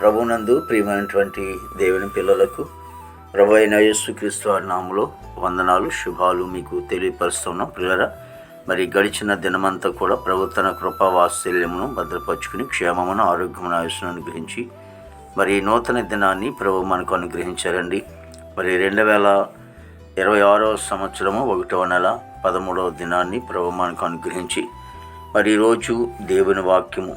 ప్రభునందు ప్రియమైనటువంటి దేవుని పిల్లలకు ప్రభు అయిన యేసుక్రీస్తు వారి నామములో వందనాలు, శుభాలు మీకు తెలియపరుస్తున్నాం. పిల్లరా, మరి గడిచిన దినమంతా కూడా ప్రభు తన కృపా వాత్సల్యమును భద్రపరుచుకుని క్షేమమును ఆరోగ్యమును ఆయుష్ను అనుగ్రహించి మరి నూతన దినాన్ని ప్రభు మనకు అనుగ్రహించారండి. మరి 2026 సంవత్సరము 1వ నెల 13వ దినాన్ని ప్రభు మనకు అనుగ్రహించి మరి ఈరోజు దేవుని వాక్యము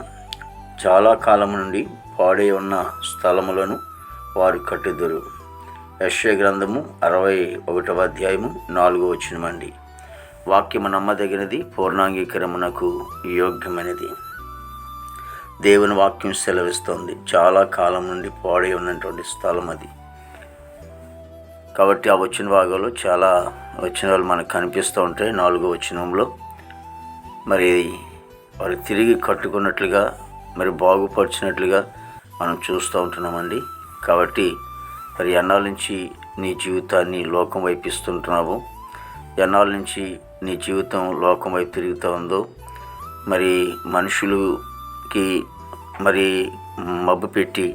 చాలా కాలం నుండి పాడై ఉన్న స్థలములను వారు కట్టుదురు. యెషయా గ్రంథము 61వ అధ్యాయము 4వ వచనమండి. వాక్యము నమ్మదగినది, పూర్ణాంగీకరమునకు యోగ్యమైనది. దేవుని వాక్యం సెలవిస్తోంది, చాలా కాలం నుండి పాడై ఉన్నటువంటి స్థలం అది. కాబట్టి ఆ వచ్చిన భాగంలో చాలా వచనాలు మనకు కనిపిస్తూ ఉంటాయి. 4వ వచనంలో మరి వారు తిరిగి కట్టుకున్నట్లుగా, మరి బాగుపరిచినట్లుగా మనం చూస్తూ ఉంటున్నామండి. కాబట్టి మరి ఎన్నాళ్ళ నుంచి నీ జీవితాన్ని లోకం వైపు ఇస్తుంటున్నావు, ఎన్నాళ్ళ నుంచి నీ జీవితం లోకం వైపు తిరుగుతూ ఉందో, మరి మనుషులకి మరి మబ్బు పెట్టి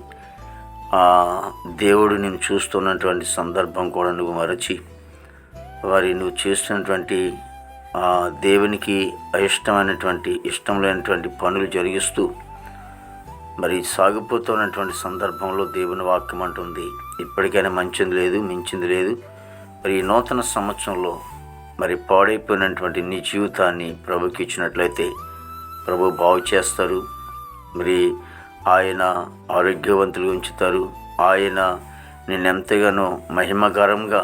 దేవుడు నేను చూస్తున్నటువంటి సందర్భం కూడా నువ్వు మరచి వారి నువ్వు చేస్తున్నటువంటి దేవునికి అయిష్టమైనటువంటి ఇష్టం లేనటువంటి పనులు జరిగిస్తూ మరి సాగిపోతున్నటువంటి సందర్భంలో దేవుని వాక్యం అంటుంది, ఇప్పటికైనా మంచింది లేదు, మించింది లేదు. మరి ఈ నూతన సంవత్సరంలో మరి పాడైపోయినటువంటి నీ జీవితాన్ని ప్రభుకి ఇచ్చినట్లయితే ప్రభు బాగు చేస్తారు. మరి ఆయన ఆరోగ్యవంతులు ఉంచుతారు. ఆయన నిన్నెంతగానో మహిమకరంగా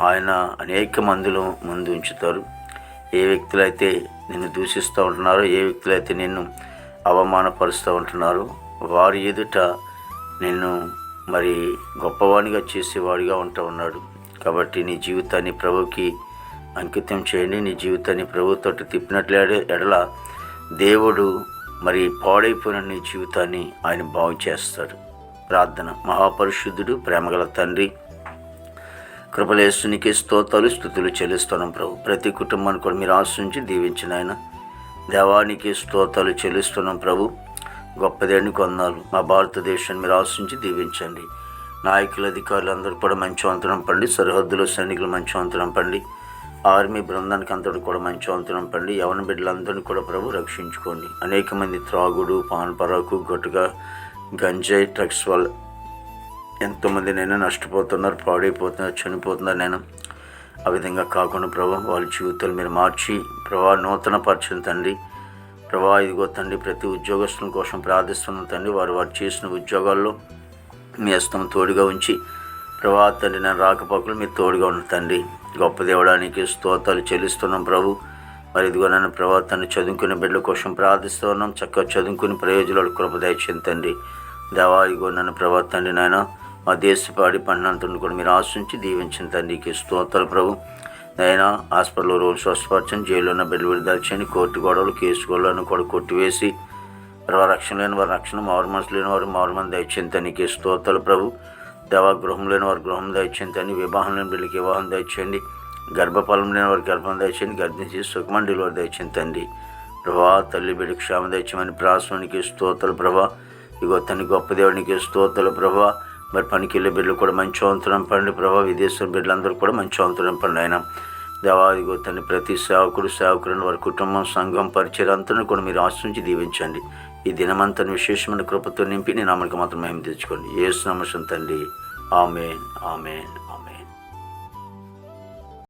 ఆయన అనేక మందిలో ముందు ఉంచుతారు. ఏ వ్యక్తులైతే నిన్ను దూషిస్తూ ఉంటున్నారో, ఏ వ్యక్తులైతే నిన్ను అవమానపరుస్తూ ఉంటున్నారో వారి ఎదుట నిన్ను మరి గొప్పవాడిగా చేసేవాడిగా ఉంటూ ఉన్నాడు. కాబట్టి నీ జీవితాన్ని ప్రభుకి అంకితం చేయండి. నీ జీవితాన్ని ప్రభుతో తిప్పినట్లే ఎడల దేవుడు మరి పాడైపోయిన నీ జీవితాన్ని ఆయన బాగు చేస్తాడు. ప్రార్థన. మహాపరిశుద్ధుడు, ప్రేమగల తండ్రి, కృపలేసునికి స్తోత్రాలు స్తుతులు చెల్లిస్తున్నాం ప్రభు. ప్రతి కుటుంబాన్ని కూడా మీరు ఆశించి దీవించిన ఆయన దేవానికి స్తోత్రాలు చెల్లిస్తున్నాం ప్రభు. గొప్ప దేవునికి వందనాలు. మా భారతదేశాన్ని మీరు ఆశించి దీవించండి. నాయకులు, అధికారులు అందరూ కూడా మంచి వంతనం పండి, సరిహద్దులో సైనికులు మంచి వంతనం పండి, ఆర్మీ బృందానికి అందరూ కూడా మంచి వంతనం పండి, యవన బిడ్డలందరినీ కూడా ప్రభు రక్షించుకోండి. అనేక మంది త్రాగుడు, పాన్ పరాకు, గొట్టుగా, గంజాయి, డ్రగ్స్ వల్ల ఎంతోమంది నేను నష్టపోతున్నారు, పాడైపోతున్నారు, చనిపోతున్నారు. నేను ఆ విధంగా కాకుండా ప్రభు వాళ్ళ జీవితాలు మీరు మార్చి ప్రభా నూతన పరిచయం తండ్రి. ప్రభా ఇదిగో తండ్రి, ప్రతి ఉద్యోగస్తుల కోసం ప్రార్థిస్తున్నాం తండ్రి. వారు చేసిన ఉద్యోగాల్లో మీ హస్తం తోడుగా ఉంచి ప్రభా తండ్రి, నేను రాకపోకలు మీరు తోడుగా ఉన్న తండ్రి. గొప్ప దేవడానికి స్తోత్రాలు చెల్లిస్తున్నాం ప్రభు. మరి ఇదిగో నన్ను ప్రభా తండ్రి చదువుకునే బిడ్డల కోసం ప్రార్థిస్తూ ఉన్నాం. చక్కగా చదువుకుని ప్రయోజనాలు కృప దయచేయండి తండ్రి. దేవా ఇదిగో నన్ను ప్రభా తండ్రి నాయన మా దేశపాడి పండినంతను కూడా మీరు ఆశించి దీవించిన తండ్రికి స్తోత్రాలు ప్రభు. అయినా హాస్పిటల్లో రోజు స్వస్థపరచండి, జైల్లో ఉన్న బిడ్డలు విడుదల చేయండి, కోర్టు గొడవలు, కేసు గొడవలను కూడా కొట్టివేసి ప్రభావ రక్షణ లేని వారి రక్షణ, మారు మనసు లేని వారు మారు మన దయచేయండి తండ్రికి స్తోత్రాలు ప్రభు. దేవా గృహం లేని వారు గృహం దయచేయండి తండ్రి. వివాహం లేని బిడ్డలకి వివాహం దయచేయండి. గర్భఫలం లేని వారికి గర్భం దయచేయండి. గర్భించి సుఖమని డెలివరీ దయచేయండి తండ్రి. ప్రభా తల్లి బిడ్డకి క్షేమ దయచేయమని ప్రాసనికి స్తోత్రాలు ప్రభా. ఇగో తండ్రి గొప్ప దేవునికి స్తోత్రాలు ప్రభా. మరి పనికి వెళ్ళే బిడ్డలు కూడా మంచి వంతనం పండి ప్రభావ. విదేశీ బిడ్డలందరూ కూడా మంచి వంతనం పండి ఆయన దేవా. ఇదిగో తండ్రి ప్రతి సేవకులను వారి కుటుంబం, సంఘం, పరిచయం అంతా కూడా మీరు ఆశించి దీవించండి. ఈ దినమంతా విశేషమైన కృపతో నింపి నేను అమలుకి మాత్రం మహిమ తెచ్చుకోండి. యేసు నామమున తండ్రి, ఆమేన్, ఆమేన్.